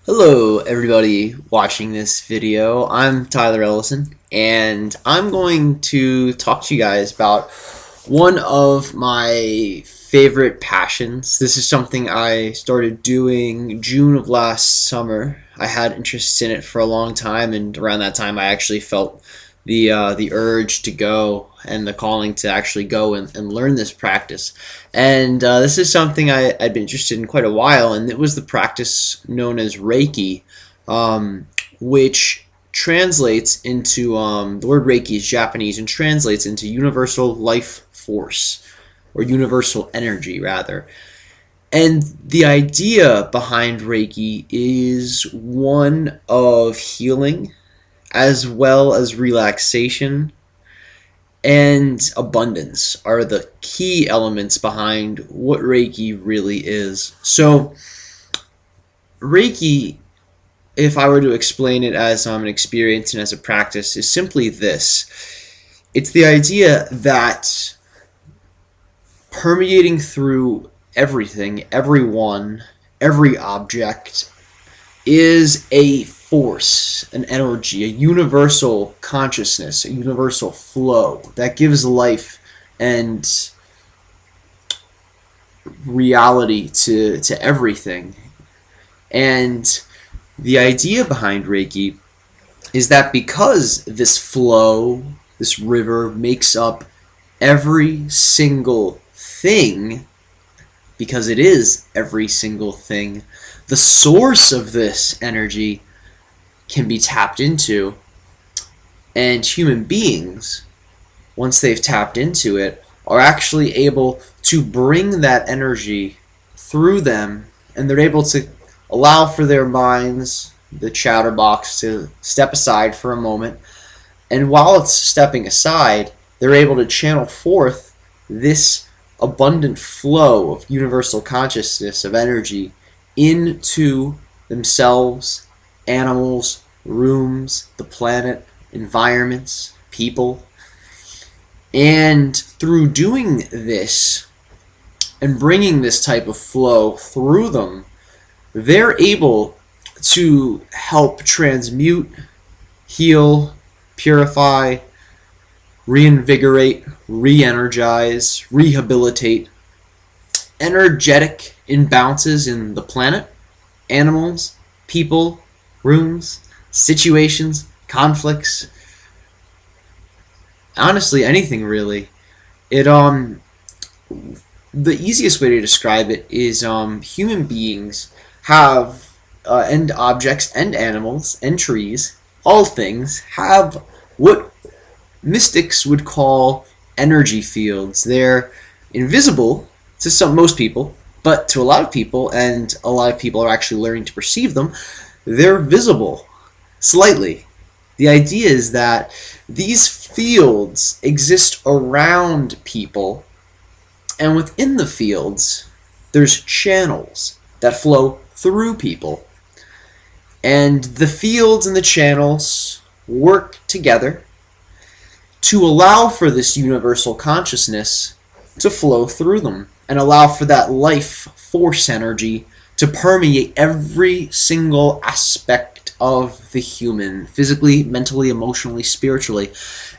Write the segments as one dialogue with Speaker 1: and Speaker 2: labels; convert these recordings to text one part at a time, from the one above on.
Speaker 1: Hello everybody watching this video. I'm Tyler Ellison and I'm going to talk to you guys about one of my favorite passions. This is something I started doing June of last summer. I had interest in it for a long time, and around that time I actually felt the urge to go and the calling to actually go and learn this practice. And this is something I'd been interested in quite a while, and it was the practice known as Reiki, which translates into the word Reiki is Japanese and translates into universal life force, or universal energy rather. And the idea behind Reiki is one of healing as well as relaxation and abundance are the key elements behind what Reiki really is. So, Reiki, if I were to explain it as an experience and as a practice, is simply this. It's the idea that permeating through everything, everyone, every object is a force, an energy, a universal consciousness, a universal flow that gives life and reality to everything. And the idea behind Reiki is that because this flow, this river, makes up every single thing, because it is every single thing, the source of this energy can be tapped into, and human beings, once they've tapped into it, are actually able to bring that energy through them, and they're able to allow for their minds, the chatterbox, to step aside for a moment, and while it's stepping aside, they're able to channel forth this abundant flow of universal consciousness, of energy, into themselves, animals, rooms, the planet, environments, people. And through doing this and bringing this type of flow through them, they're able to help transmute, heal, purify, reinvigorate, re-energize, rehabilitate energetic imbalances in the planet, animals, people, rooms, situations, conflicts, honestly anything really. It the easiest way to describe it is human beings have and objects and animals and trees, all things have what mystics would call energy fields. They're invisible to most people, but to a lot of people, and a lot of people are actually learning to perceive them, they're visible slightly. The idea is that these fields exist around people, and within the fields, there's channels that flow through people. And the fields and the channels work together to allow for this universal consciousness to flow through them and allow for that life force energy to permeate every single aspect of the human, physically, mentally, emotionally, spiritually.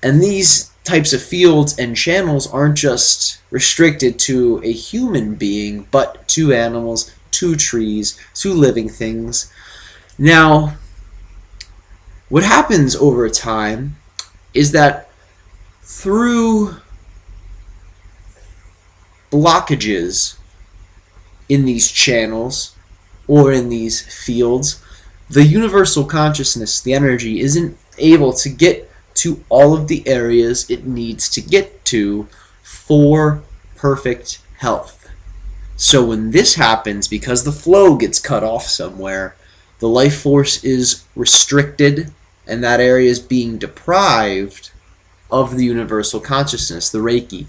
Speaker 1: And these types of fields and channels aren't just restricted to a human being, but to animals, to trees, to living things. Now, what happens over time is that through blockages in these channels or in these fields, the universal consciousness, the energy, isn't able to get to all of the areas it needs to get to for perfect health. So when this happens, because the flow gets cut off somewhere, the life force is restricted and that area is being deprived of the universal consciousness, the Reiki.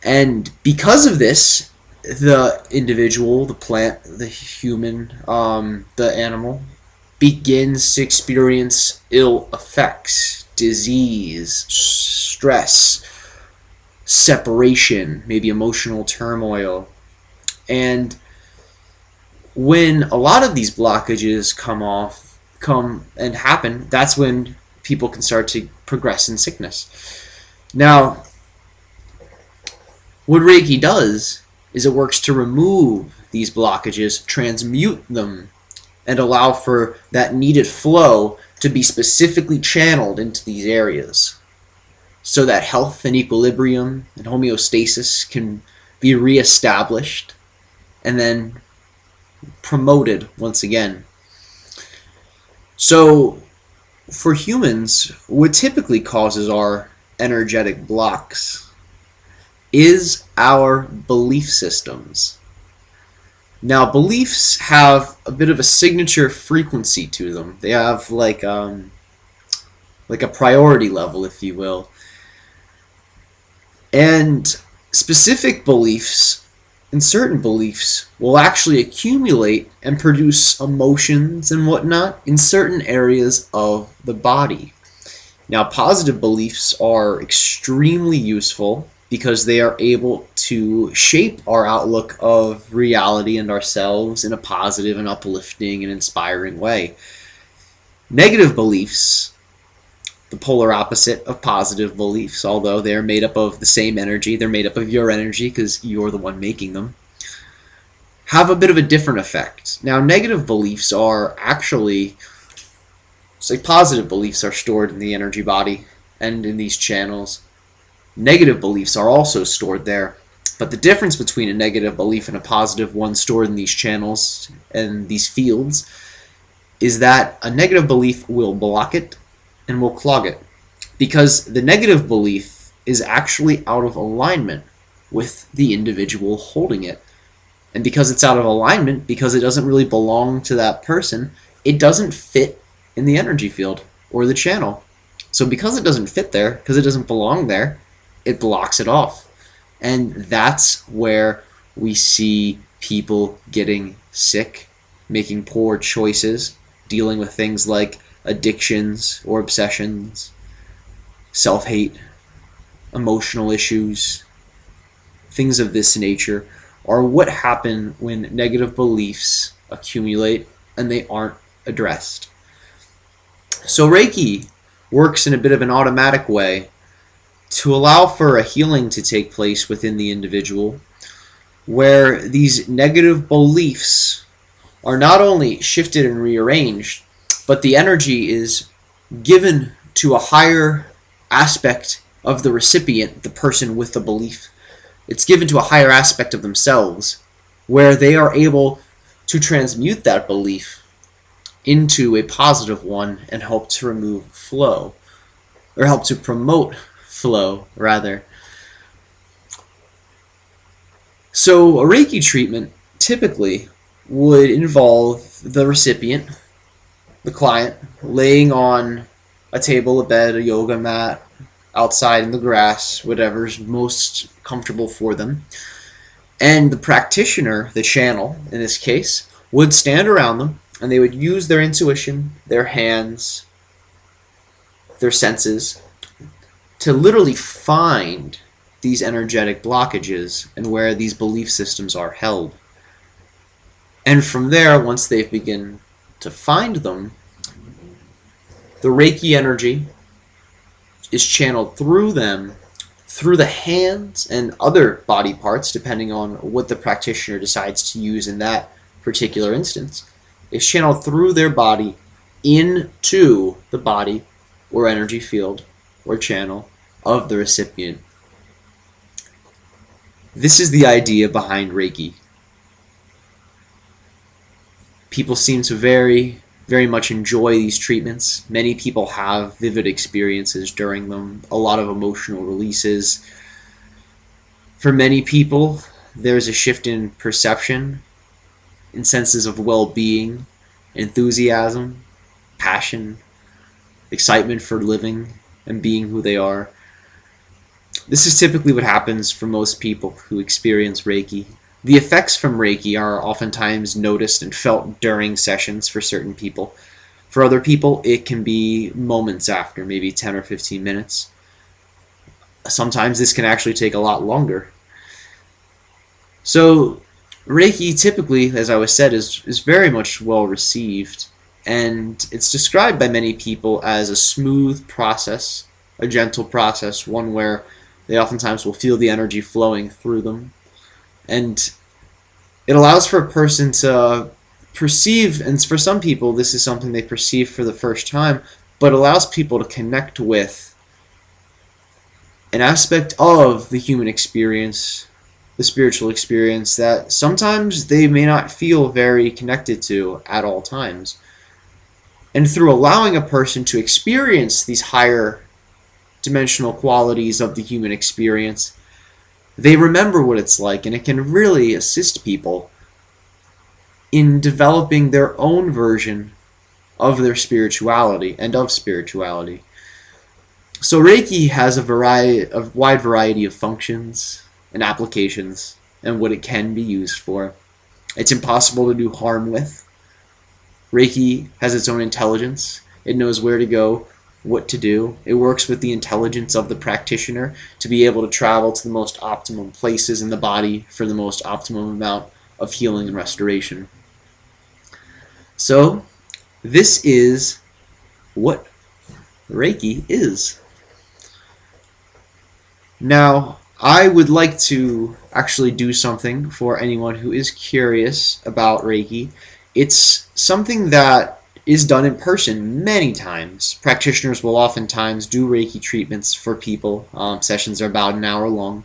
Speaker 1: And because of this, the individual, the plant, the human, the animal, begins to experience ill effects, disease, stress, separation, maybe emotional turmoil. And When a lot of these blockages come and happen, that's when people can start to progress in sickness. Now, what Reiki does is it works to remove these blockages, transmute them, and allow for that needed flow to be specifically channeled into these areas so that health and equilibrium and homeostasis can be reestablished and then promoted once again. So, for humans, what typically causes our energetic blocks is our belief systems. Now, beliefs have a bit of a signature frequency to them. They have like a priority level, if you will. And specific beliefs and certain beliefs will actually accumulate and produce emotions and whatnot in certain areas of the body. Now, positive beliefs are extremely useful because they are able to shape our outlook of reality and ourselves in a positive and uplifting and inspiring way. Negative beliefs, the polar opposite of positive beliefs, although they're made up of the same energy, they're made up of your energy because you're the one making them, have a bit of a different effect. Now, negative beliefs are actually, say, positive beliefs are stored in the energy body and in these channels. Negative beliefs are also stored there, but the difference between a negative belief and a positive one stored in these channels and these fields is that a negative belief will block it and will clog it, because the negative belief is actually out of alignment with the individual holding it. And because it's out of alignment, because it doesn't really belong to that person, it doesn't fit in the energy field or the channel. So because it doesn't fit there, because it doesn't belong there, it blocks it off. And that's where we see people getting sick, making poor choices, dealing with things like addictions or obsessions, self-hate, emotional issues, things of this nature are what happen when negative beliefs accumulate and they aren't addressed. So Reiki works in a bit of an automatic way to allow for a healing to take place within the individual, where these negative beliefs are not only shifted and rearranged, but the energy is given to a higher aspect of the recipient, the person with the belief. It's given to a higher aspect of themselves, where they are able to transmute that belief into a positive one and help to remove flow, or help to promote flow, rather. So a Reiki treatment typically would involve the recipient, the client, laying on a table, a bed, a yoga mat, outside in the grass, whatever's most comfortable for them. And the practitioner, the channel in this case, would stand around them and they would use their intuition, their hands, their senses, to literally find these energetic blockages and where these belief systems are held. And from there, once they begin to find them, the Reiki energy is channeled through them, through the hands and other body parts, depending on what the practitioner decides to use in that particular instance. It's channeled through their body into the body or energy field or channel of the recipient. This is the idea behind Reiki. People seem to very much enjoy these treatments. Many people have vivid experiences during them, a lot of emotional releases. For many people, there's a shift in perception, in senses of well-being, enthusiasm, passion, excitement for living and being who they are. This is typically what happens for most people who experience Reiki. The effects from Reiki are oftentimes noticed and felt during sessions for certain people. For other people, it can be moments after, maybe 10 or 15 minutes. Sometimes this can actually take a lot longer. So Reiki typically, as I was said, is very much well received, and it's described by many people as a smooth process, a gentle process, one where they oftentimes will feel the energy flowing through them, and it allows for a person to perceive, and for some people this is something they perceive for the first time, but allows people to connect with an aspect of the human experience, the spiritual experience, that sometimes they may not feel very connected to at all times. And through allowing a person to experience these higher dimensional qualities of the human experience, they remember what it's like, and it can really assist people in developing their own version of their spirituality and of spirituality. So Reiki has a wide variety of functions and applications and what it can be used for. It's impossible to do harm with. Reiki has its own intelligence. It knows where to go, what to do. It works with the intelligence of the practitioner to be able to travel to the most optimum places in the body for the most optimum amount of healing and restoration. So, this is what Reiki is. Now, I would like to actually do something for anyone who is curious about Reiki. It's something that is done in person many times. Practitioners will oftentimes do Reiki treatments for people. Sessions are about an hour long.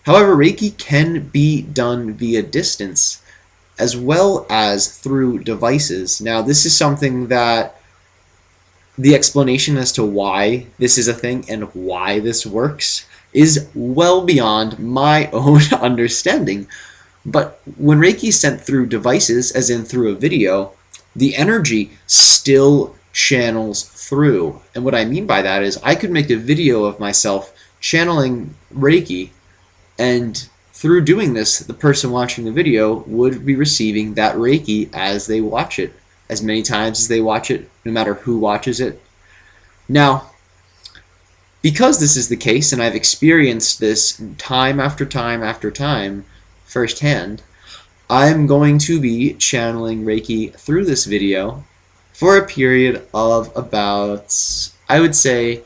Speaker 1: However, Reiki can be done via distance as well as through devices. Now, this is something that the explanation as to why this is a thing and why this works is well beyond my own understanding. But when Reiki is sent through devices, as in through a video, the energy still channels through. And what I mean by that is I could make a video of myself channeling Reiki, and through doing this, the person watching the video would be receiving that Reiki as they watch it, as many times as they watch it, no matter who watches it. Now, because this is the case, and I've experienced this time after time after time firsthand, I'm going to be channeling Reiki through this video for a period of about, I would say,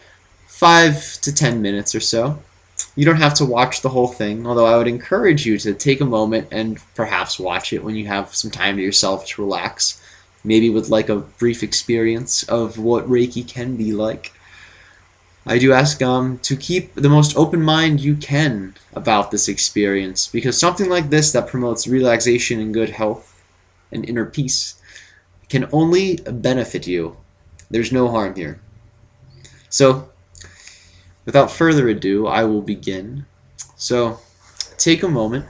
Speaker 1: 5 to 10 minutes or so. You don't have to watch the whole thing, although I would encourage you to take a moment and perhaps watch it when you have some time to yourself to relax. Maybe with like a brief experience of what Reiki can be like. I do ask to keep the most open mind you can about this experience, because something like this that promotes relaxation and good health and inner peace can only benefit you. There's no harm here. So, without further ado, I will begin. So, take a moment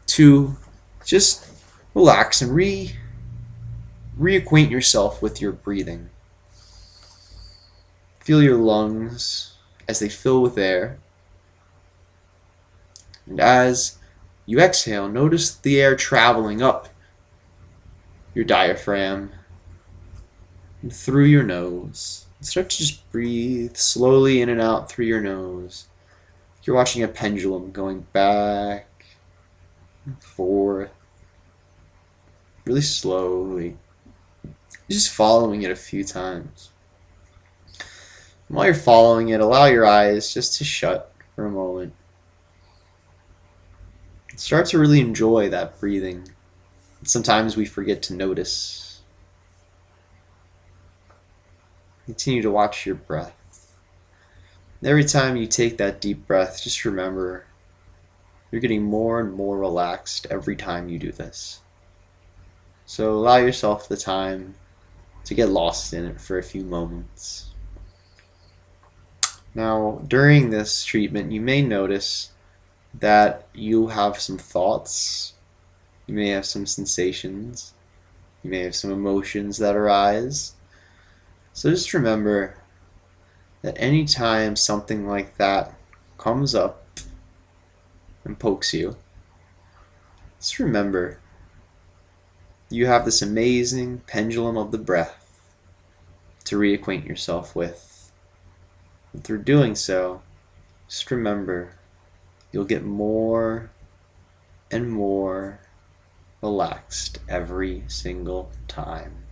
Speaker 1: to just relax and reacquaint yourself with your breathing. Feel your lungs as they fill with air. And as you exhale, notice the air traveling up your diaphragm and through your nose. Start to just breathe slowly in and out through your nose. You're watching a pendulum going back and forth, really slowly. You're just following it a few times. And while you're following it, allow your eyes just to shut for a moment. Start to really enjoy that breathing. Sometimes we forget to notice. Continue to watch your breath. And every time you take that deep breath, just remember you're getting more and more relaxed every time you do this. So allow yourself the time to get lost in it for a few moments. Now, during this treatment, you may notice that you have some thoughts, you may have some sensations, you may have some emotions that arise. So just remember that anytime something like that comes up and pokes you, just remember you have this amazing pendulum of the breath to reacquaint yourself with. And through doing so, just remember you'll get more and more relaxed every single time.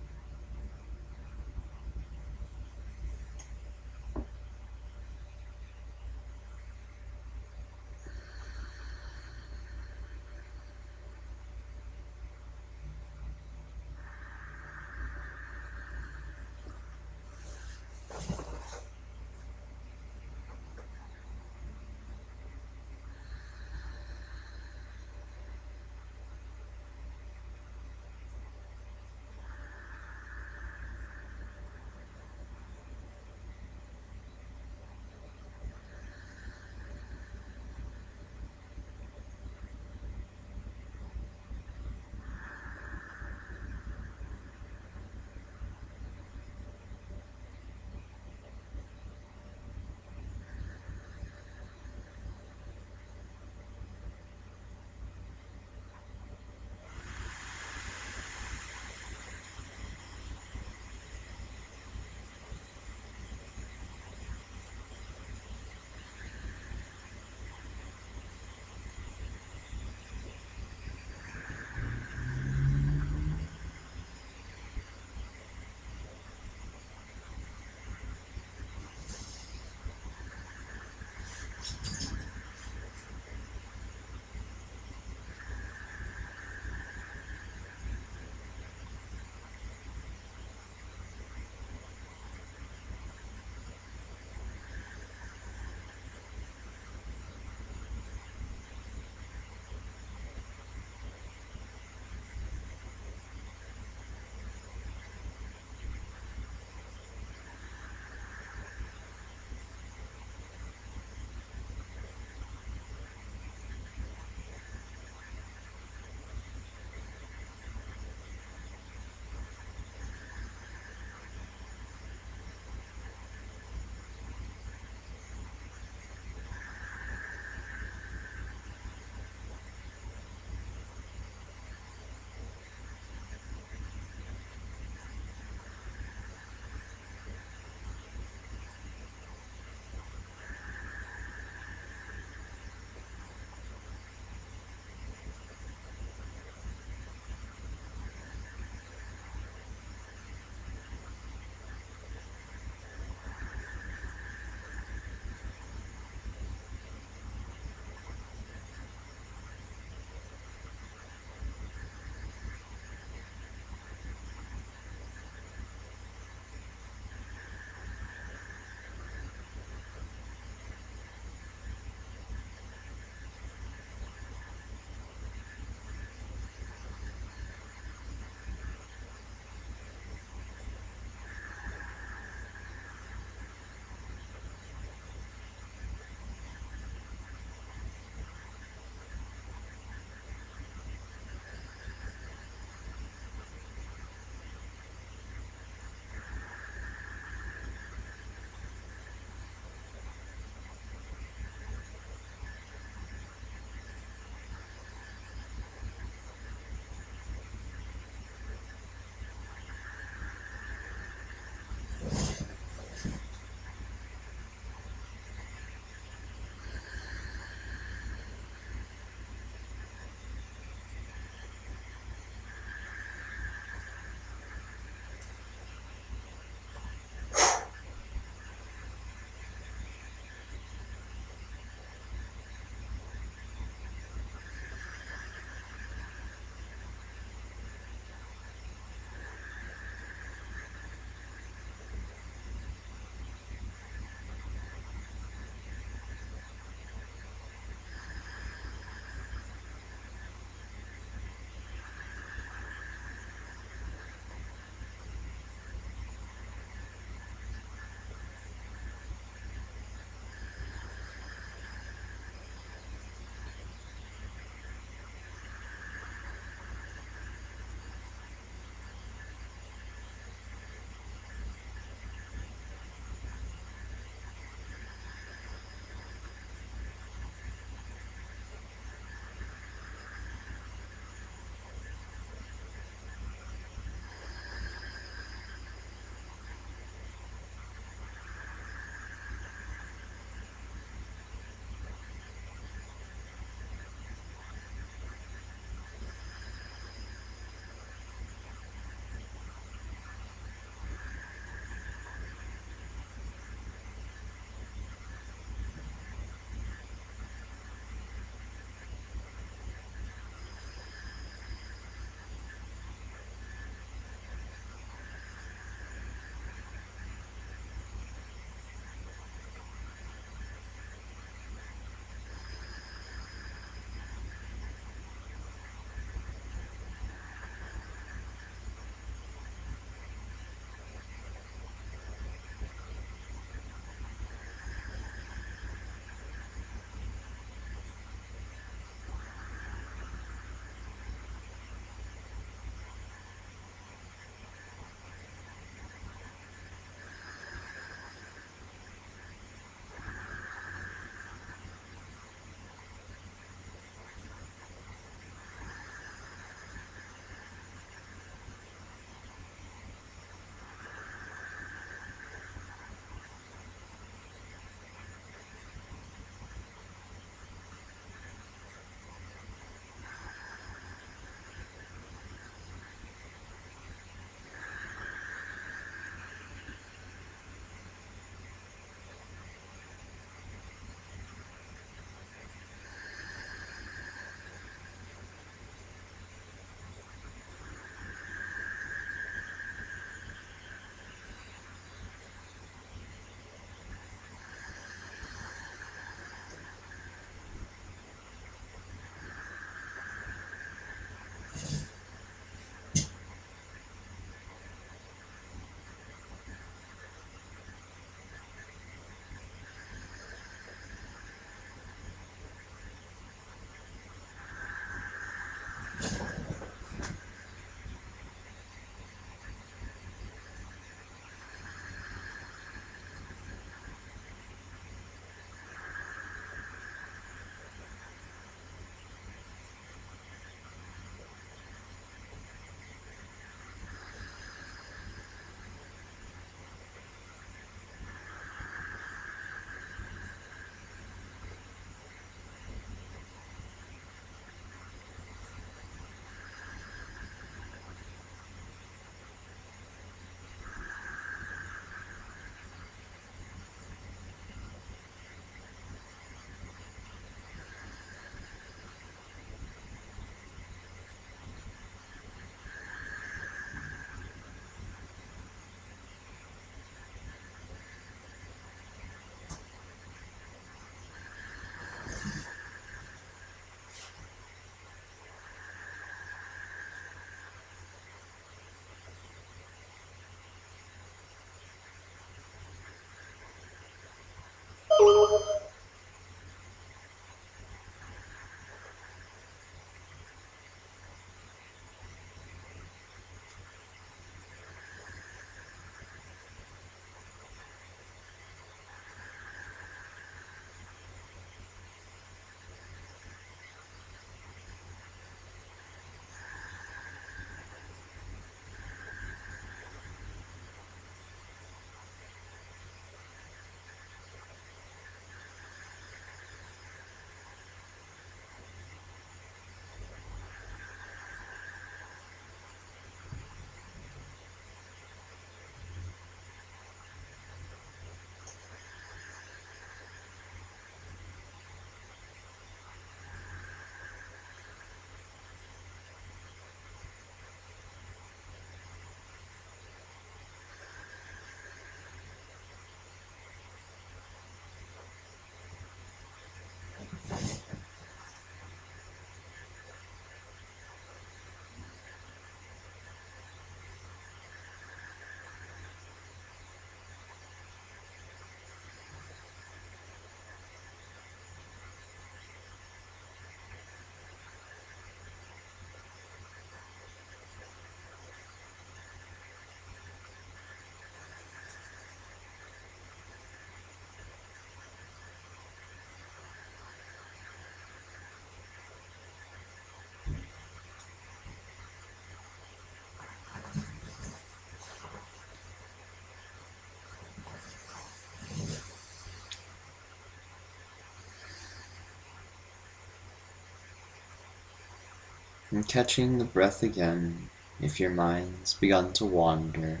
Speaker 1: And catching the breath again, if your mind's begun to wander,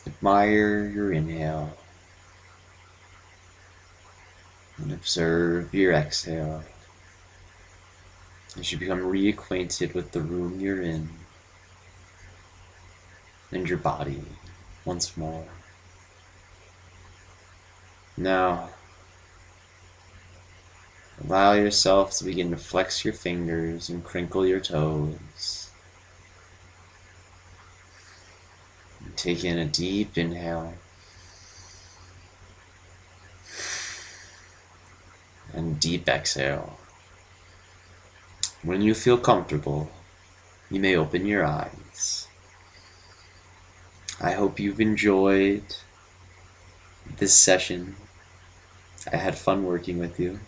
Speaker 1: admire your inhale and observe your exhale as you become reacquainted with the room you're in and your body once more. Now, allow yourself to begin to flex your fingers and crinkle your toes. Take in a deep inhale and deep exhale. When you feel comfortable, you may open your eyes. I hope you've enjoyed this session. I had fun working with you.